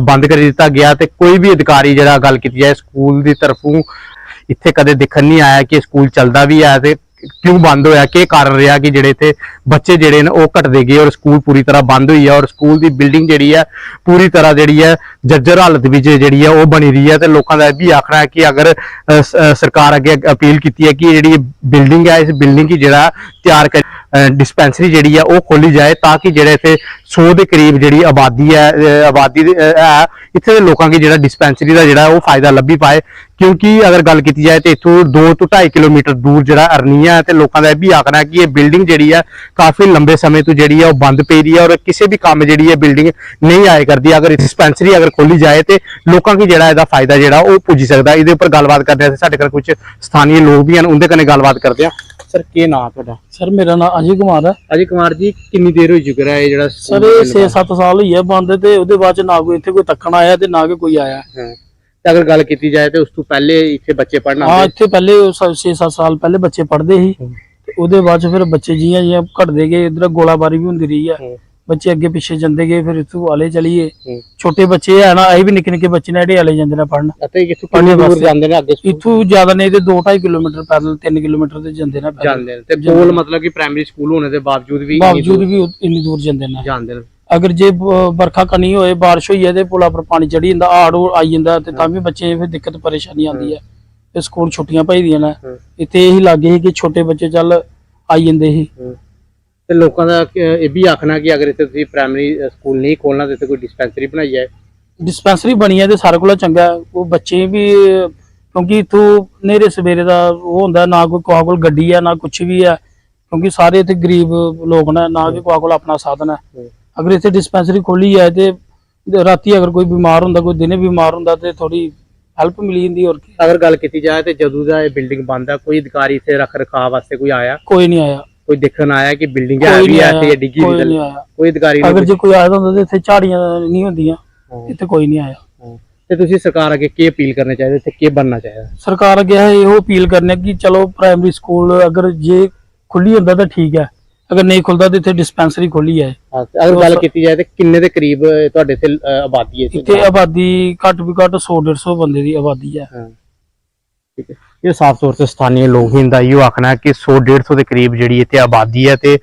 बंद कर दिता गया। तो कोई भी अधिकारी जो गल की जाए स्कूल की तरफों इत्थे कदे दिखन नहीं आया कि स्कूल चलता भी है। तो ਕਿਉਂ ਬੰਦ ਹੋਇਆ, ਕੀ ਕਾਰਨ ਰਿਹਾ ਕਿ ਜਿਹੜੇ ਇੱਥੇ ਬੱਚੇ ਜਿਹੜੇ ਨੇ ਉਹ ਘਟਦੇ ਗਏ ਔਰ ਸਕੂਲ ਪੂਰੀ ਤਰ੍ਹਾਂ ਬੰਦ ਹੋਈ ਹੈ ਔਰ ਸਕੂਲ ਦੀ ਬਿਲਡਿੰਗ ਜਿਹੜੀ ਹੈ ਪੂਰੀ ਤਰ੍ਹਾਂ ਜਿਹੜੀ ਹੈ ਜਰਜਰ ਹਾਲਤ ਵਿੱਚ ਜਿਹੜੀ ਹੈ ਉਹ ਬਣੀ ਰਹੀ ਹੈ। ਤੇ ਲੋਕਾਂ ਦਾ ਇਹ ਵੀ ਆਖਣਾ ਹੈ ਕਿ ਅਗਰ ਸਰਕਾਰ ਅੱਗੇ ਅਪੀਲ ਕੀਤੀ ਹੈ ਕਿ ਇਹ ਜਿਹੜੀ ਬਿਲਡਿੰਗ ਹੈ ਇਸ ਬਿਲਡਿੰਗ ਹੀ ਜਿਹੜਾ ਤਿਆਰ ਕਰ ਡਿਸਪੈਂਸਰੀ ਜਿਹੜੀ ਹੈ ਉਹ ਖੋਲੀ ਜਾਏ ਤਾਂ ਕਿ ਜਿਹੜੇ ਇੱਥੇ 100 ਦੇ ਕਰੀਬ ਜਿਹੜੀ ਆਬਾਦੀ ਹੈ ਇੱਥੇ ਦੇ ਲੋਕਾਂ ਦੀ ਜਿਹੜਾ ਡਿਸਪੈਂਸਰੀ ਦਾ ਜਿਹੜਾ ਉਹ ਫਾਇਦਾ ਲੱਭੀ ਪਾਏ। ਕਿਉਂਕਿ ਅਗਰ ਗੱਲ ਕੀਤੀ ਜਾਏ ਤੇ ਇੱਥੋਂ 2 ਤੋਂ 2.5 ਕਿਲੋਮੀਟਰ ਦੂਰ ਜਿਹੜਾ ਅਰਨੀਆ ਹੈ ਤੇ ਲੋਕਾਂ ਦਾ ਇਹ ਵੀ ਆਖਣਾ ਹੈ ਕਿ ਇਹ ਬਿਲਡਿੰਗ ਜਿਹੜੀ ਹੈ ਕਾਫੀ ਲੰਬੇ ਸਮੇਂ ਤੋਂ ਜਿਹੜੀ ਹੈ ਉਹ ਬੰਦ ਪਈ ਰਹੀ ਹੈ ਔਰ ਕਿਸੇ ਵੀ ਕੰਮ ਜਿਹੜੀ ਹੈ ਬਿਲਡਿੰਗ ਨਹੀਂ ਆਏ ਕਰਦੀ। ਅਗਰ ਡਿਸਪੈਂਸਰੀ ਅਗਰ ਖੋਲੀ ਜਾਏ ਤੇ ਲੋਕਾਂ ਕੀ ਜਿਹੜਾ ਇਹਦਾ ਫਾਇਦਾ ਜਿਹੜਾ ਉਹ ਪੁੱਜ ਸਕਦਾ। ਇਹਦੇ ਉੱਪਰ ਗੱਲਬਾਤ ਕਰਦੇ ਹਾਂ ਸਾਡੇ ਕੋਲ ਕੁਝ ਸਥਾਨੀ ਲੋਕ ਵੀ ਹਨ, ਉਹਦੇ ਕਨੇ ਗੱਲਬਾਤ ਕਰਦੇ ਹਾਂ। ਸਰ ਕੀ ਨਾਮ ਤੁਹਾਡਾ? ਸਰ ਮੇਰਾ ਨਾਮ ਅਜੇ ਕੁਮਾਰ ਹੈ। ਅਜੇ ਕੁਮਾਰ ਜੀ, ਕਿੰਨੀ ਦੇਰ ਹੋ ਚੁੱਕੀ ਹੈ ਇਹ ਜਿਹੜਾ ਸਰ ਇਹ 6-7 ਸਾਲ ਹੋਈ ਹੈ ਬੰਦ ਤੇ ਉਹਦੇ ਬਾਅਦ ਚ ਨਾ ਕੋਈ ਇੱਥੇ ਕੋਈ ਤੱਕਣ ਆਇਆ ਤੇ ਨਾ ਕੋਈ ਆਇਆ। ਤੇ ਅਗਰ ਗੱਲ ਕੀਤੀ ਜਾਏ ਤੇ ਉਸ ਤੋਂ ਪਹਿਲੇ ਇੱਥੇ ਬੱਚੇ ਪੜ੍ਹਨ ਹਾਂ ਆਉਂਦੇ? ਇੱਥੇ ਪਹਿਲੇ 6-7 ਸਾਲ ਪਹਿਲੇ ਬੱਚੇ ਪੜ੍ਹਦੇ ਸੀ ਤੇ ਉਹਦੇ ਬਾਅਦ ਚ ਫਿਰ ਬੱਚੇ ਜਿਹੀਆਂ ਘਟਦੇ ਗਏ, ਇਧਰ ਗੋਲਾਬਾਰੀ ਵੀ ਹੁੰਦੀ ਰਹੀ ਹੈ, ਬੱਚੇ ਅੱਗੇ ਪਿੱਛੇ ਜਾਂਦੇ ਗਏ, ਫਿਰ ਇੱਥੋਂ ਵਾਲੇ ਚਲੀਏ। ਛੋਟੇ ਬੱਚੇ ਹੈ ਨਾ, ਇਹ ਵੀ ਨਿੱਕੇ ਨਿੱਕੇ ਬੱਚੇ ਨੇ ਜਿਹੜੇ ਵਾਲੇ ਜਾਂਦੇ ਨੇ ਪੜ੍ਹਨ। ਅਤੇ ਕਿੱਥੋਂ ਕਿੰਨੀ ਦੂਰ ਜਾਂਦੇ ਨੇ ਅੱਗੇ? ਇੱਥੋੋਂ ਜ਼ਿਆਦਾ ਨਹੀਂ ਤੇ 2-2.5 ਕਿਲੋਮੀਟਰ ਪੈਦਲ 3 ਕਿਲੋਮੀਟਰ ਤੇ ਜਾਂਦੇ ਨੇ ਜਾਂਦੇ ਨੇ। ਤੇ ਕੋਲ ਮਤਲਬ ਕਿ ਪ੍ਰਾਇਮਰੀ ਸਕੂਲ ਹੋਣੇ ਦੇ ਬਾਵਜੂਦ ਵੀ ਇੰਨੀ ਦੂਰ ਜਾਂਦੇ ਨੇ। ਜਾਂਦੇ ਨੇ। ਅਗਰ ਜੇ ਵਰਖਾ ਕਣੀ ਹੋਏ, ਬਾਰਿਸ਼ ਹੋਈ ਹੈ ਤੇ ਪੁਲਾਂ ਪਰ ਪਾਣੀ ਚੜੀ ਜਾਂਦਾ, ਆੜ ਆਈ ਜਾਂਦਾ ਤੇ ਤਾਂ ਵੀ ਬੱਚੇ ਫਿਰ ਦਿੱਕਤ ਪਰੇਸ਼ਾਨੀ ਆਉਂਦੀ ਹੈ ਤੇ ਸਕੂਲ ਛੁੱਟੀਆਂ ਪਈ ਦੀਆਂ ਨੇ। ਇੱਥੇ ਇਹੀ ਲੱਗੇ ਸੀ ਕਿ ਛੋਟੇ ਬੱਚੇ ਚੱਲ ਆਈ ਜਾਂਦੇ ਸੀ। ਤੇ ਲੋਕਾਂ ਦਾ ਇਹ ਵੀ ਆਖਣਾ ਕਿ ਅਗਰ ਇੱਥੇ ਤੁਸੀਂ ਪ੍ਰਾਇਮਰੀ ਸਕੂਲ ਨਹੀਂ ਖੋਲਣਾ ਤੇ ਇੱਥੇ ਕੋਈ ਡਿਸਪੈਂਸਰੀ ਬਣਾਈ ਜਾਏ। ਡਿਸਪੈਂਸਰੀ ਬਣੀ ਹੈ ਤੇ ਸਾਰੇ ਕੋਲ ਚੰਗਾ, ਉਹ ਬੱਚੇ ਵੀ ਕਿਉਂਕਿ ਇੱਥੋਂ ਨੇਰੇ ਸਵੇਰੇ ਦਾ ਉਹ ਹੁੰਦਾ, ਨਾ ਕੋਈ ਕੋਲ ਗੱਡੀ ਹੈ ਨਾ ਕੁਛ ਵੀ ਹੈ, ਕਿਉਂਕਿ ਸਾਰੇ ਇੱਥੇ ਗਰੀਬ ਲੋਕ ਨੇ, ਨਾ ਕਿ ਕੋਲ ਆਪਣਾ ਸਾਧਨ ਹੈ। ਅਗਰ ਇੱਥੇ ਡਿਸਪੈਂਸਰੀ ਖੋਲੀ ਜਾਏ ਤੇ ਰਾਤੀ ਅਗਰ ਕੋਈ ਬਿਮਾਰ ਹੁੰਦਾ, ਕੋਈ ਦਿਨੇ ਬਿਮਾਰ ਹੁੰਦਾ ਤੇ ਥੋੜੀ ਹੈਲਪ ਮਿਲੀ ਜਾਂਦੀ। ਹੋਰ ਕੀ ਅਗਰ ਗੱਲ ਕੀਤੀ ਜਾਏ ਤੇ ਜਦੋਂ ਦਾ ਇਹ ਬਿਲਡਿੰਗ ਬੰਦ ਹੈ ਕੋਈ ਅਧਿਕਾਰੀ ਇੱਥੇ ਰੱਖ ਰਖਾਵ ਵਾਸਤੇ ਕੋਈ ਆਇਆ? ਕੋਈ ਨਹੀਂ ਆਇਆ। ਕੋਈ ਦੇਖਣ ਆਇਆ ਕਿ ਬਿਲਡਿੰਗ ਹੈ ਵੀ ਹੈ ਤੇ ਡਿੱਗੀ ਕੋਈ ਨਹੀਂ ਆਇਆ। ਕੋਈ ਅਧਿਕਾਰੀ? ਅਗਰ ਜੇ ਕੋਈ ਆਇਆ ਹੁੰਦਾ ਤੇ ਇੱਥੇ ਝਾੜੀਆਂ ਨਹੀਂ ਹੁੰਦੀਆਂ, ਇੱਥੇ ਕੋਈ ਨਹੀਂ ਆਇਆ। ਤੇ ਤੁਸੀਂ ਸਰਕਾਰ ਅੱਗੇ ਕੀ ਅਪੀਲ ਕਰਨਾ ਚਾਹੀਦਾ, ਇੱਥੇ ਕੀ ਬਣਨਾ ਚਾਹੀਦਾ? ਸਰਕਾਰ ਅੱਗੇ ਇਹੋ ਅਪੀਲ ਕਰਨੇ ਕਿ ਚਲੋ ਪ੍ਰਾਇਮਰੀ ਸਕੂਲ ਅਗਰ ਜੇ ਖੁੱਲੀ ਹੁੰਦਾ ਤਾਂ ਠੀਕ ਹੈ, ਅਗਰ ਨਹੀਂ ਖੁੱਲਦਾ ਤੇ ਇੱਥੇ ਡਿਸਪੈਂਸਰੀ ਖੋਲੀ ਹੈ। ਅਗਰ ਗੱਲ ਕੀਤੀ ਜਾਏ ਤੇ ਕਿੰਨੇ ਦੇ ਕਰੀਬ ਤੁਹਾਡੇ ਇੱਥੇ ਆਬਾਦੀ ਹੈ? ਇੱਥੇ ਆਬਾਦੀ ਘੱਟ ਵੀ ਘੱਟ 100-150 ਬੰਦੇ ਦੀ ਆਬਾਦੀ ਹੈ। ਠੀਕ ਹੈ। ਇਹ ਸਾਫ ਤੌਰ ਤੇ ਸਥਾਨੀ ਲੋਕ ਹੀ ਦਾ ਇਹੋ ਆਖਣਾ ਹੈ ਕਿ 100-150 ਦੇ ਕਰੀਬ ਜਿਹੜੀ ਇੱਥੇ ਆਬਾਦੀ ਹੈ ਤੇ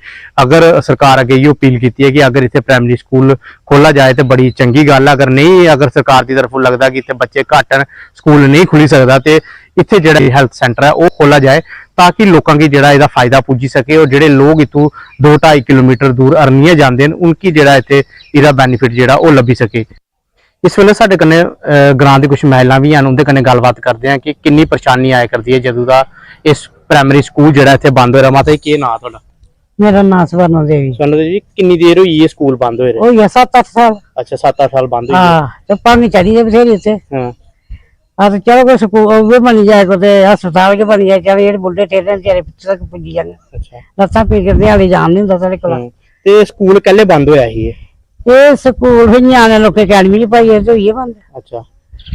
ਅਗਰ ਸਰਕਾਰ ਅੱਗੇ ਇਹੋ ਅਪੀਲ ਕੀਤੀ ਹੈ ਕਿ ਅਗਰ ਇੱਥੇ ਪ੍ਰਾਇਮਰੀ ਸਕੂਲ ਖੋਲਾ ਜਾਏ ਤੇ ਬੜੀ ਚੰਗੀ ਗੱਲ ਹੈ। ਅਗਰ ਨਹੀਂ, ਅਗਰ ਸਰਕਾਰ ਦੀ ਤਰਫੋਂ ਲੱਗਦਾ ਕਿ ਇੱਥੇ ਬੱਚੇ ਘੱਟ ਹਨ, ਸਕੂਲ ਨਹੀਂ ਖੁੱਲੀ ਸਕਦਾ ਤੇ ਇੱਥੇ ਜਿਹੜਾ ਹੈਲਥ ਸੈਂਟਰ ਹੈ ਉਹ ਖੋਲਾ ਜਾਏ ਤਾਂ ਕਿ ਲੋਕਾਂ ਦੀ ਜਿਹੜਾ ਇਹਦਾ ਫਾਇਦਾ ਪੁੱਜੀ ਸਕੇ ਔਰ ਜਿਹੜੇ ਲੋਕ ਇਤੋਂ 2-2.5 ਕਿਲੋਮੀਟਰ ਦੂਰ ਅਰਨੀਆ ਜਾਂਦੇ ਨੇ ਉਨਕੀ ਜਿਹੜਾ ਇੱਥੇ ਇਹਦਾ ਬੈਨੀਫਿਟ ਜਿਹੜਾ ਉਹ ਲੱਭੀ ਸਕੇ। ਇਸ ਵੇਲੇ ਸਾਡੇ ਕਨੇ ਗ੍ਰਾਂ ਦੀ ਕੁਝ ਮਹਿਲਾਵਾਂ ਵੀ ਹਨ, ਉਹਦੇ ਕਨੇ ਗੱਲਬਾਤ ਕਰਦੇ ਆ ਕਿ ਕਿੰਨੀ ਪਰੇਸ਼ਾਨੀ ਆਇਆ ਕਰਦੀ ਹੈ ਜਦੋਂ ਦਾ ਇਸ ਪ੍ਰਾਇਮਰੀ ਸਕੂਲ ਜਿਹੜਾ ਇੱਥੇ ਬੰਦ ਹੋ ਰਿਹਾ। ਮਾਤਾ ਜੀ ਕੀ ਨਾਂ ਤੁਹਾਡਾ? ਮੇਰਾ ਨਾਮ ਸਵਰਨ ਦੇਵੀ। ਸਵਰਨ ਜੀ, ਕਿੰਨੀ ਦੇਰ ਹੋਈ ਇਹ ਸਕੂਲ ਬੰਦ ਹੋਏ? ਉਹ 7-8 ਸਾਲ। ਅੱਛਾ, 7-8 ਸਾਲ ਬੰਦ ਹੋਈ। ਹਾਂ, ਤੇ ਪਾਣੀ ਚੜੀ ਦੇ ਬਥੇਰੇ ਇੱਥੇ। ਹਾਂ। ਆ ਤੇ ਚਲੋ ਕੋਈ ਸਕੂਲ ਉਹ ਵੀ ਬਣੀ ਜਾਏ, ਕੋਈ ਹਸਪਤਾਲ ਕੇ ਬਣੀ ਜਾਏ, ਚਲ ਜਿਹੜੇ ਬੁੱਢੇ ਠੇਲੇ ਨੇ ਤੇਰੇ ਪਿੱਛੇ ਤੱਕ ਪੁੱਜੀ ਜਾਂਦੇ। ਅੱਛਾ। ਲੱਤਾਂ ਪੀੜ ਕੇ ਦਿਹਾੜੀ ਜਾਣ ਨਹੀਂ ਹੁੰਦਾ ਸਾਡੇ ਕੋਲ। ਤੇ ਸਕੂਲ ਕੱਲੇ ਬੰਦ ਹੋਇਆ ਸੀ ਇਹ ਸਕੂਲ ਫਿਰ ਨਿਆਣੇ ਲੋਕ ਅਕੈਡਮੀ ਚ ਪਾਈਏ ਤੇ ਹੋਈਏ ਬੰਦ। ਅੱਛਾ।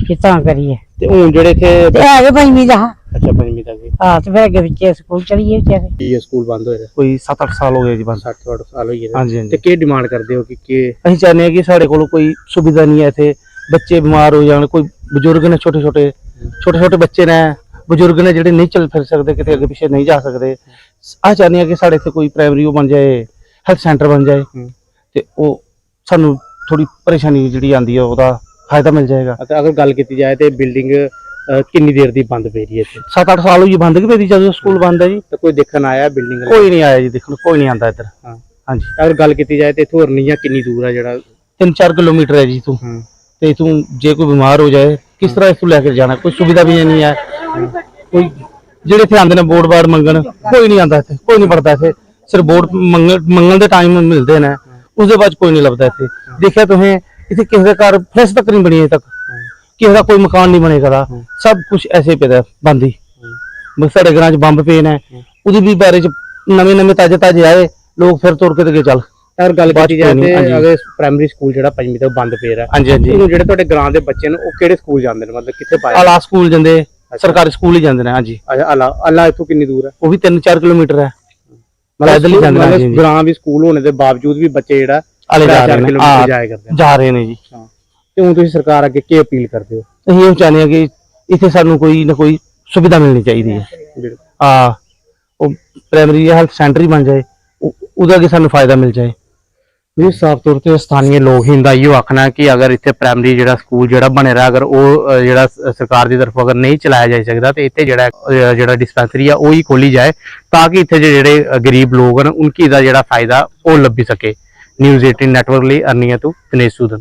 ਕਿਸ ਤਰ੍ਹਾਂ ਕਰੀਏ? ਤੇ ਹੁਣ ਜਿਹੜੇ ਇੱਥੇ ਤੇ ਹੈਗੇ ਪੰਜਵੀਂ ਦਾ। ਅੱਛਾ, ਪੰਜਵੀਂ ਤੱਕ। ਹਾਂ, ਤੇ ਫਿਰ ਅੱਗੇ ਵਿੱਚੇ ਸਕੂਲ ਚਲੀਏ ਵਿਚਾਰੇ। ਇਹ ਸਕੂਲ ਬੰਦ ਹੋਇਆ ਕੋਈ 7-8 ਸਾਲ ਹੋ ਗਏ ਜੀ ਬੰਦ। 60-60 ਸਾਲ ਹੋਈ ਹੈ। ਹਾਂਜੀ, ਹਾਂਜੀ। ਤੇ ਕੀ ਡਿਮਾਂਡ ਕਰਦੇ ਹੋ ਕਿ ਅਸੀਂ ਚਾਹੁੰਦੇ ਹਾਂ ਕਿ ਸਾਡੇ ਕੋਲ ਕੋਈ ਸੁਵਿਧਾ ਨਹੀਂ ਹੈ ਇੱਥੇ, ਬੱਚੇ ਬਿਮਾਰ ਹੋ ਜਾਣ, ਕੋਈ ਬਜ਼ੁਰਗ ਨੇ ਛੋਟੇ ਛੋਟੇ ਬੱਚੇ ਨੇ, ਬਜ਼ੁਰਗ ਨੇ ਜਿਹੜੇ ਨਹੀਂ ਚੱਲ ਫਿਰ ਸਕਦੇ, ਕਿਤੇ ਅੱਗੇ ਪਿੱਛੇ ਨਹੀਂ ਜਾ ਸਕਦੇ। ਆਹ ਚਾਹੁੰਦੇ ਹਾਂ ਕਿ ਸਾਡੇ ਇੱਥੇ ਕੋਈ ਪ੍ਰਾਇਮਰੀ ਉਹ ਬਣ ਜਾਏ, ਹੈਲਥ ਸੈਂਟਰ ਬਣ ਜਾਏ ਤੇ ਉਹ ਸਾਨੂੰ ਥੋੜੀ ਪਰੇਸ਼ਾਨੀ ਜਿਹੜੀ ਆਉਂਦੀ ਹੈ ਉਹਦਾ ਫਾਇਦਾ ਮਿਲ ਜਾਏਗਾ। ਅਤੇ ਅਗਰ ਗੱਲ ਕੀਤੀ ਜਾਏ ਤੇ ਬਿਲਡਿੰਗ ਕਿੰਨੀ ਦੇਰ ਦੀ ਬੰਦ ਪਈ ਰਹੀ ਹੈ ਇੱਥੇ? 7-8 ਸਾਲ ਹੋਈ ਬੰਦ ਕਿ ਪਈ ਜਦੋਂ ਸਕੂਲ ਬੰਦ ਹੈ ਜੀ। ਤੇ ਕੋਈ ਦੇਖਣ ਆਇਆ ਬਿਲਡਿੰਗ? ਕੋਈ ਨਹੀਂ ਆਇਆ ਜੀ ਦੇਖਣ, ਕੋਈ ਨਹੀਂ ਆਉਂਦਾ ਇੱਧਰ। ਹਾਂ। ਹਾਂਜੀ। ਅਗਰ ਗੱਲ ਕੀਤੀ ਜਾਏ ਤੇ ਇੱਥੋਂ ਅਰਨੀਆ ਕਿੰਨੀ ਦੂਰ ਹੈ? ਜਿਹੜਾ 3-4 ਕਿਲੋਮੀਟਰ ਹੈ ਜੀ ਤੂੰ। ਤੇ ਤੂੰ ਜੇ ਕੋਈ ਬਿਮਾਰ ਹੋ ਜਾਏ ਕਿਸ ਤਰ੍ਹਾਂ ਇਥੋਂ ਲੈ ਕੇ ਜਾਣਾ? ਕੋਈ ਸੁਵਿਧਾ ਵੀ ਨਹੀਂ ਹੈ। ਕੋਈ ਜਿਹੜੇ ਇੱਥੇ ਆਉਂਦੇ ਨੇ ਬੋਰਡ ਬਾਰ ਮੰਗਣ, ਕੋਈ ਨਹੀਂ ਆਉਂਦਾ ਇੱਥੇ, ਕੋਈ ਨਹੀਂ ਪੜਦਾ ਇੱਥੇ। ਸਿਰਫ ਬੋਰਡ ਮੰਗਣ ਦੇ ਟਾਈਮ ਮਿਲਦੇ ਨੇ, उसके बाद कोई नहीं लभदा इत्थे। देखिया तुसें इत्थे किसी का घर फ्लैश तक नहीं बनी अजे तक, किसी का कोई मकान नहीं बनेगा, सब कुछ ऐसे पे बंद ही। साढ़े ग्रां च बंब पे ने, उहदी भी बारे च नवे नवे ताजे ताजे आए लोग फिर तुर के ते चल। यार गल कीती जाए ते अगर प्राइमरी स्कूल जेहड़ा 5वीं तक बंद पे रहा, हां जी हां जी, जेहड़े तुहाडे ग्रां दे बच्चे ने ओह किहड़े स्कूल जांदे ने, मतलब कित्थे पाए? आला स्कूल जांदे, सरकारी स्कूल ही जांदे ने। हां जी। अच्छा, आला इत्थों कितनी दूर है? वो भी 3-4 किलोमीटर है। पैदल ही जांदे ने। ग्रां भी स्कूल होने दे बावजूद भी बच्चे जेहड़ा आले जा रहे ने, जाया करदे जा रहे ने जी। ते हुण तुसीं सरकार अगे की अपील करदे हो? ਅਸੀਂ ਇਹ ਚਾਹੁੰਦੇ ਹਾਂ ਕਿ ਇੱਥੇ ਸਾਨੂੰ ਕੋਈ ਨਾ ਕੋਈ ਸੁਵਿਧਾ ਮਿਲਣੀ ਚਾਹੀਦੀ ਹੈ। ਹਾਂ, ਉਹ ਪ੍ਰਾਇਮਰੀ ਹੈਲਥ ਸੈਂਟਰ ਹੀ ਬਣ ਜਾਏ, ਉਹਦਾ ਅੱਗੇ ਸਾਨੂੰ ਫਾਇਦਾ ਮਿਲ ਜਾਏ। ਇਹ ਸਾਫ ਤੌਰ ਤੇ ਸਥਾਨੀ ਲੋਕ ਹੀ ਦਾ ਇਹੋ ਆਖਣਾ ਕਿ ਅਗਰ ਇੱਥੇ ਪ੍ਰਾਇਮਰੀ ਜਿਹੜਾ ਸਕੂਲ ਜਿਹੜਾ ਬਣੇ ਰਿਹਾ, ਅਗਰ ਉਹ ਜਿਹੜਾ ਸਰਕਾਰ ਦੀ ਤਰਫੋਂ ਅਗਰ ਨਹੀਂ ਚਲਾਇਆ ਜਾ ਸਕਦਾ ਤੇ ਇੱਥੇ ਜਿਹੜਾ ਡਿਸਪੈਂਸਰੀ ਆ ਉਹ ਹੀ ਖੋਲੀ ਜਾਏ, ਤਾਂ ਕਿ ਇੱਥੇ ਜਿਹੜੇ ਗਰੀਬ ਲੋਕ ਹਨ ਉਨਕੀ ਦਾ ਜਿਹੜਾ ਫਾਇਦਾ ਉਹ ਲੱਭੀ ਸਕੇ। ਨਿਊਜ਼ 18 ਨੈਟਵਰਕ ਲਈ ਅਰਨੀਆ ਤੋਂ ਦਿਨੇਸ਼ ਸੂਦਨ।